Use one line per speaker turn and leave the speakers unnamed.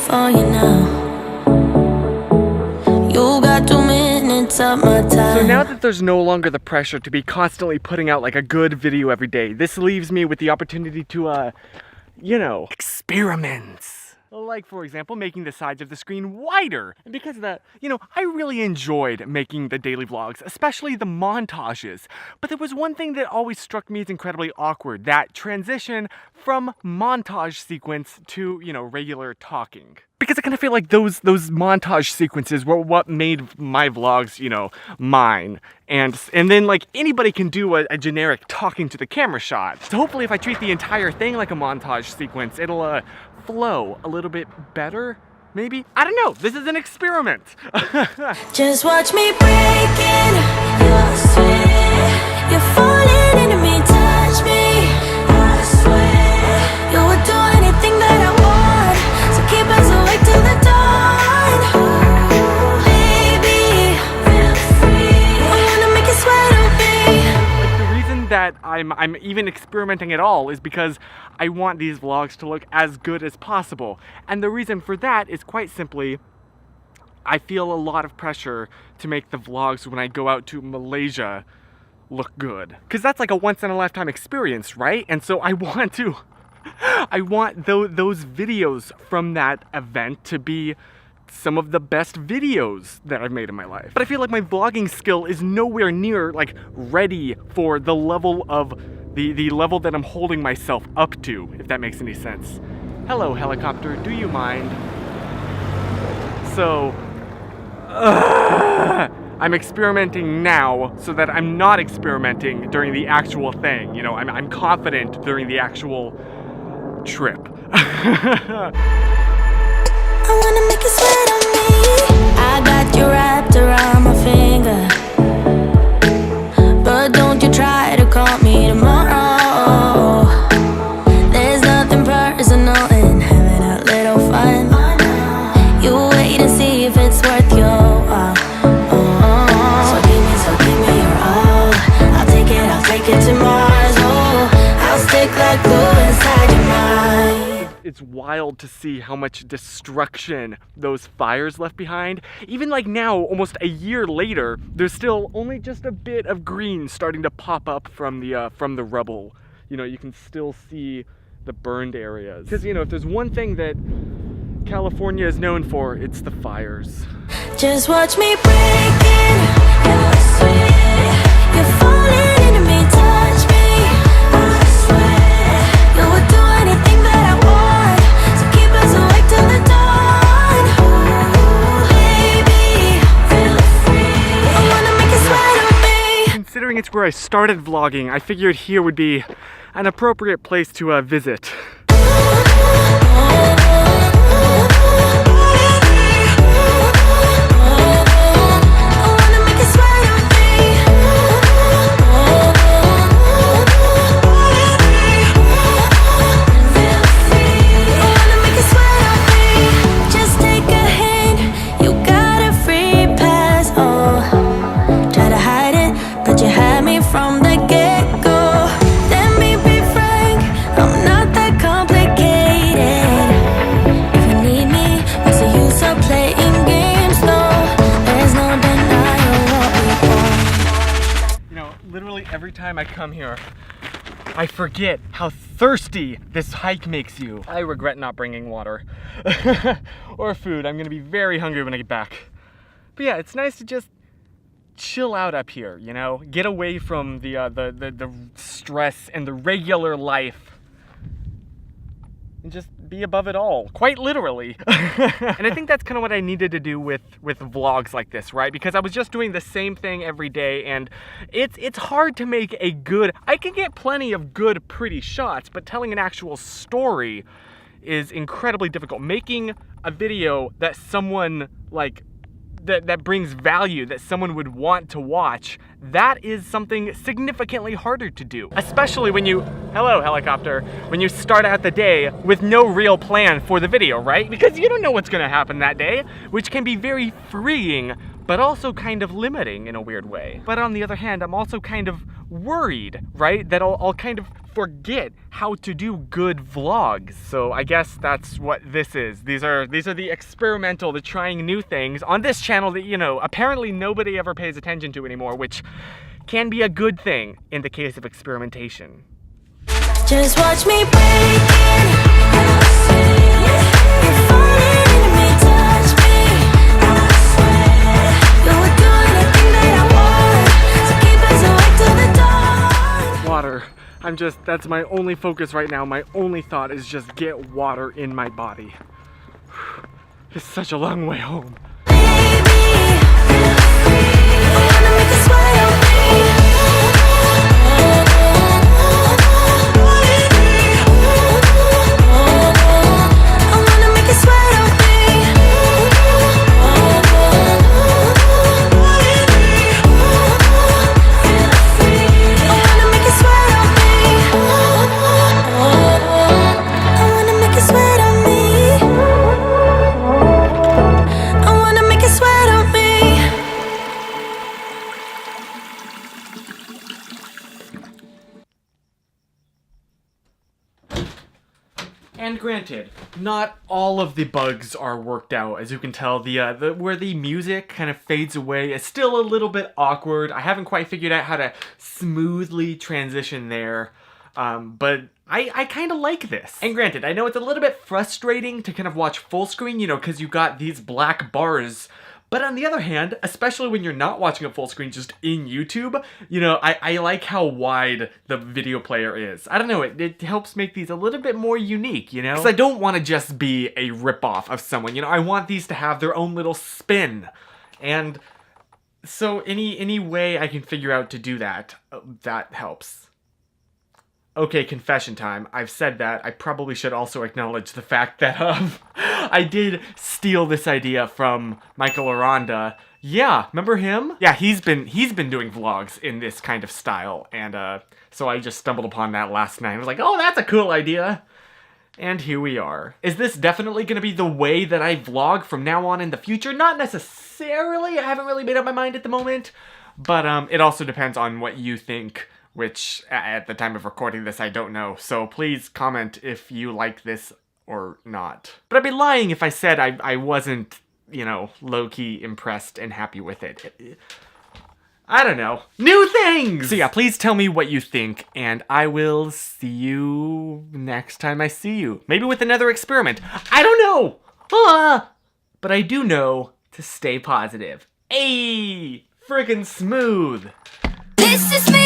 for you now. You got 2 minutes of my time.
So now that there's no longer the pressure to be constantly putting out like a good video every day, this leaves me with the opportunity to, you know, experiments. Like, for example, making the sides of the screen wider. And because of that, you know, I really enjoyed making the daily vlogs, especially the montages. But there was one thing that always struck me as incredibly awkward, that transition from montage sequence to, you know, regular talking. Because I kind of feel like those montage sequences were what made my vlogs, you know, mine. And then like anybody can do a generic talking to the camera shot. So hopefully if I treat the entire thing like a montage sequence, it'll flow a little bit better, maybe? I don't know, this is an experiment.
Just watch me breaking your sweat. You're falling into me, touch me, I swear. You would do anything that I want, so keep us awake till the dawn. Baby, feel free. I wanna make you sweat on me.
Like the reason that I'm even experimenting at all is because I want these vlogs to look as good as possible. And the reason for that is quite simply, I feel a lot of pressure to make the vlogs when I go out to Malaysia look good. Because that's like a once-in-a-lifetime experience, right? And so I want those videos from that event to be some of the best videos that I've made in my life. But I feel like my vlogging skill is nowhere near like ready for the level of the level that I'm holding myself up to, if that makes any sense. Hello, helicopter, do you mind? So, I'm experimenting now so that I'm not experimenting during the actual thing. You know, I'm confident during the actual trip.
I wanna make you sweat on me. I got you wrapped around my finger, but don't you try to call me tomorrow. There's nothing personal in having a little fun. You wait and see if it's worth your while. So give me your all. I'll take it to Mars. Oh, I'll stick like glue inside your mind.
It's wild to see how much destruction those fires left behind. Even like now, almost a year later, there's still only just a bit of green starting to pop up from the rubble. You know, you can still see the burned areas. Because, you know, if there's one thing that California is known for, it's the fires.
Just watch me breaking your sweat. You're falling into me, touch me, I swear. You would do anything that I want, so keep us awake till the dawn. Baby, feel free. I wanna make you sweat on me.
Considering it's where I started vlogging, I figured here would be an appropriate place to visit.
From the get-go, let me be frank, I'm not that complicated. If you need me, what's the use of playing games? No, there's no denying what we want.
You know, literally every time I come here, I forget how thirsty this hike makes you. I regret not bringing water or food. I'm gonna be very hungry when I get back. But yeah, it's nice to just chill out up here, you know? Get away from the stress and the regular life and just be above it all, quite literally. And I think that's kind of what I needed to do with vlogs like this, right? Because I was just doing the same thing every day, and it's hard to make a good, I can get plenty of good, pretty shots, but telling an actual story is incredibly difficult. Making a video that someone like that brings value, that someone would want to watch, that is something significantly harder to do. Especially when you, hello helicopter, when you start out the day with no real plan for the video, right? Because you don't know what's gonna happen that day, which can be very freeing, but also kind of limiting in a weird way. But on the other hand, I'm also kind of worried, right? That I'll kind of forget how to do good vlogs. So I guess that's what this is. These are the experimental, the trying new things on this channel that, you know, apparently nobody ever pays attention to anymore, which can be a good thing in the case of experimentation.
Just watch me break in. You're falling into me, touch me. You're doing everything that I want, so keep us awake till the dawn.
Water. That's my only focus right now. My only thought is just get water in my body. It's such a long way home. And granted, not all of the bugs are worked out. As you can tell, the where the music kind of fades away is still a little bit awkward. I haven't quite figured out how to smoothly transition there, but I kind of like this. And granted, I know it's a little bit frustrating to kind of watch full screen, you know, because you got these black bars. But on the other hand, especially when you're not watching a full screen just in YouTube, you know, I like how wide the video player is. I don't know, it helps make these a little bit more unique, you know? Because I don't want to just be a ripoff of someone, you know? I want these to have their own little spin. And so any way I can figure out to do that, that helps. Okay, confession time. I've said that. I probably should also acknowledge the fact that I did steal this idea from Michael Aranda. Yeah, remember him? Yeah, he's been doing vlogs in this kind of style, and so I just stumbled upon that last night. I was like, oh, that's a cool idea. And here we are. Is this definitely going to be the way that I vlog from now on in the future? Not necessarily. I haven't really made up my mind at the moment, but it also depends on what you think, which at the time of recording this, I don't know. So please comment if you like this or not. But I'd be lying if I said I wasn't, you know, low-key impressed and happy with it. I don't know. New things! So yeah, please tell me what you think, and I will see you next time I see you. Maybe with another experiment. I don't know! But I do know to stay positive. Ayy! Friggin' smooth!
This is me.